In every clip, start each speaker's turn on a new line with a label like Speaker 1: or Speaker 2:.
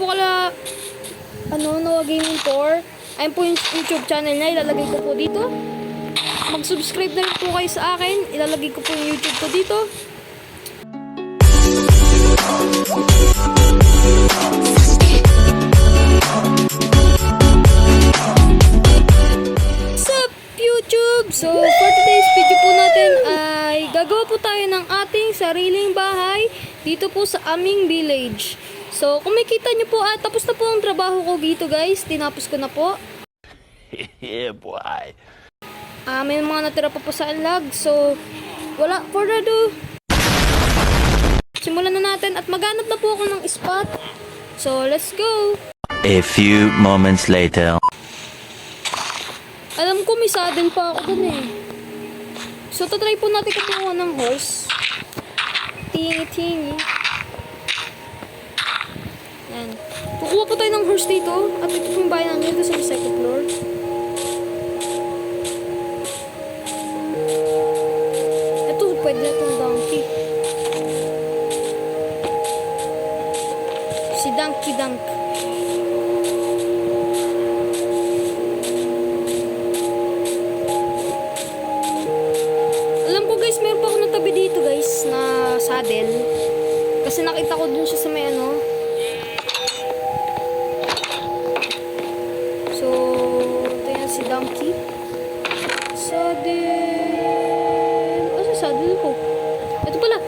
Speaker 1: po kala Noah Gaming 4. Ayun po yung YouTube channel niya, ilalagay ko po dito. Mag-subscribe na rin po kayo sa akin, ilalagay ko po yung YouTube ko dito. So, for today's video po natin ay gagawa po tayo ng ating sariling bahay dito po sa aming village. So, kung makita nyo po, tapos na po ang trabaho ko dito guys. Tinapos ko na po.
Speaker 2: Yeah, boy.
Speaker 1: May mga natira pa po sa unlog. So, wala further ado. Simulan na natin at maghanap na po ako ng spot. So, let's go!
Speaker 2: A few moments later.
Speaker 1: Alam ko may saddle pa ako dun eh. So, tatry po natin kumuha ng horse. Tingi-tingi. Yan. Kukuha po tayo ng horse dito. At ito po yung bahay namin dito sa second floor. Ito, pwede na itong donkey. Si Donkey Dunk. Meron pa ako natabi dito guys na saddle kasi nakita ko dun siya sa may ano. So ito yan si Donkey saddle. Ano sa saddle ko? Ito pala,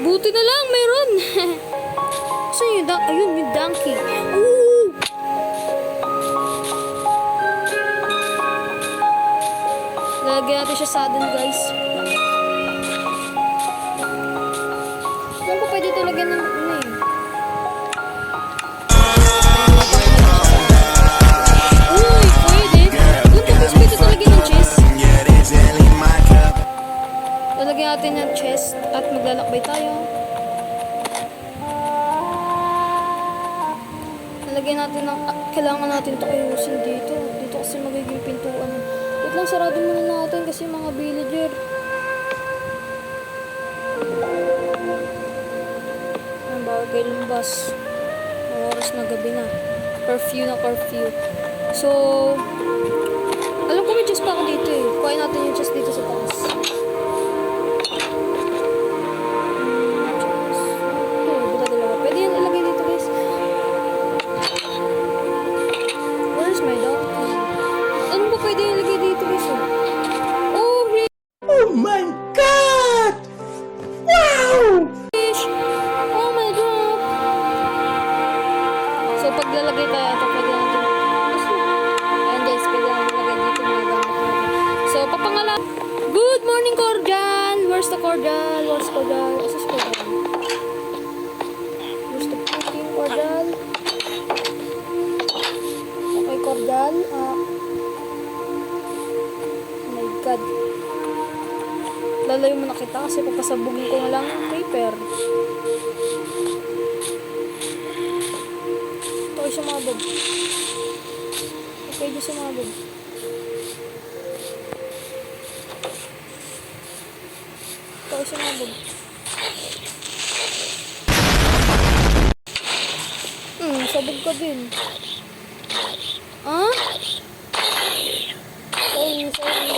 Speaker 1: buti na lang meron. Saan yung ayun yung Donkey. Ooh! Lagyan natin siya saddle guys. Saan po pwede talaga ng ano eh? Uy, pwede. Doon po pwede talaga ng chest. Lalagyan natin ng chest at maglalakbay tayo. Lalagyan natin ng... kailangan natin ito ayusin dito. Dito kasi magiging pintuan. Wait lang, sarado muna natin kasi mga villager. Bawal lumbas. Oras na gabi na. Curfew na curfew. So, alam ko may chest pa ako dito eh. Kuhain natin yung chest dito sa taas. Dalawa. Pwede yan ilagay dito guys. Where's my dog? Ano ba pwede yan ilagay dito guys? Oh,
Speaker 2: Oh my God! Wow!
Speaker 1: Paglalagay tayo ito, pwede natin. Ayan guys, pwede natin lagay dito mga gamit natin. So, papangalan. Good morning, Cordial! Where's the Cordial? Where's Cordial? Where's the Cordial? Where's the fucking Cordial? Okay, Cordial. Oh my God. Lalayo mo na kita kasi papasabugin ko na lang yung paper. Okay, sumabog. Okay, di sumabog. Okay, sumabog. Sabog ka din. Ah? Sorry.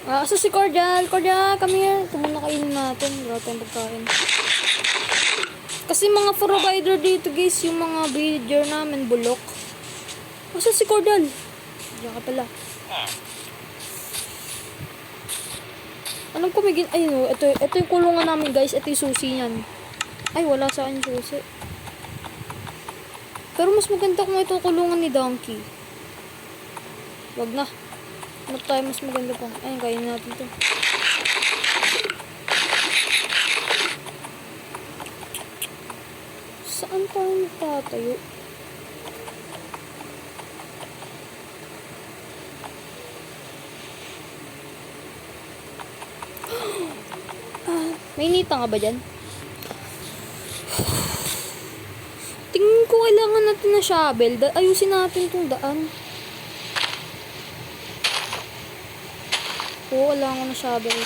Speaker 1: Asa si Cordial? Cordial, come here. Ito muna kainin natin. Wala tayong pagkain. Kasi mga provider dito guys, yung mga villager namin, bulok. Asa si Cordial? Diyan ka pala. Alam ko may ayun, ito yung kulungan namin guys. Ito yung susi niyan. Ay, wala sa akin susi. Pero mas maganda kung ito kulungan ni Donkey. Wag na. Ano tayo mas maganda pa? Ayun, kainin natin ito. Saan tayo magtatayo? May nita nga ba dyan? natin na shovel. Ayusin natin itong daan. Oo, kailangan ko na shovel.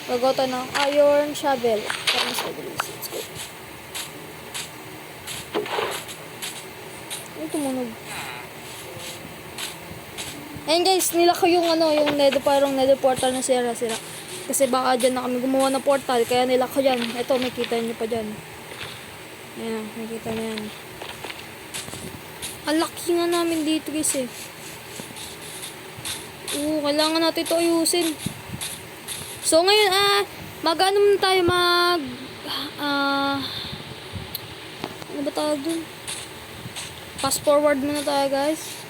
Speaker 1: Gagawa tayo ng iron shovel. Para mas mabilis. Let's go. Ano tumunog? Ayun guys, nila ko yung yung nether portal na sira. Kasi baka dyan na kami gumawa ng portal, kaya nila ko dyan. Ito, may kita nyo pa dyan. Ayan, makita na yan. Ang laki nga namin dito guys eh. Oo, kailangan natin ito ayusin. So ngayon, mag-ano muna tayo, ano ba tawag dun? Fast forward muna tayo guys.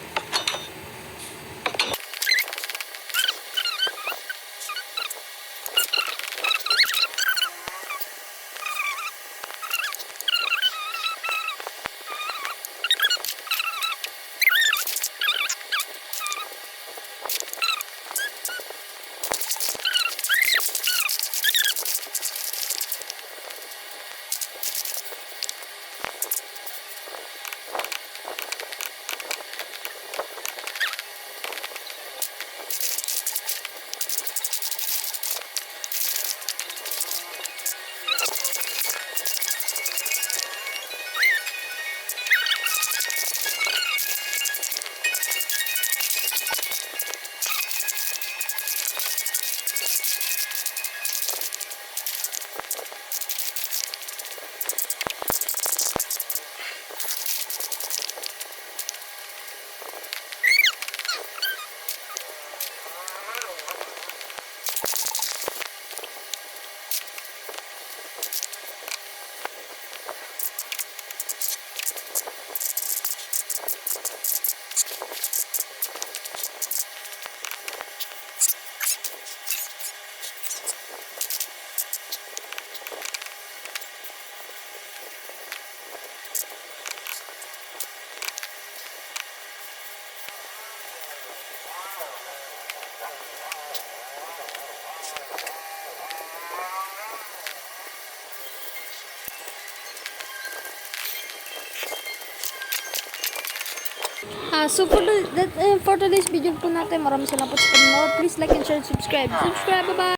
Speaker 1: So for today's video po natin, maraming salamat sa panonood. Please like and share and subscribe. Subscribe, bye-bye!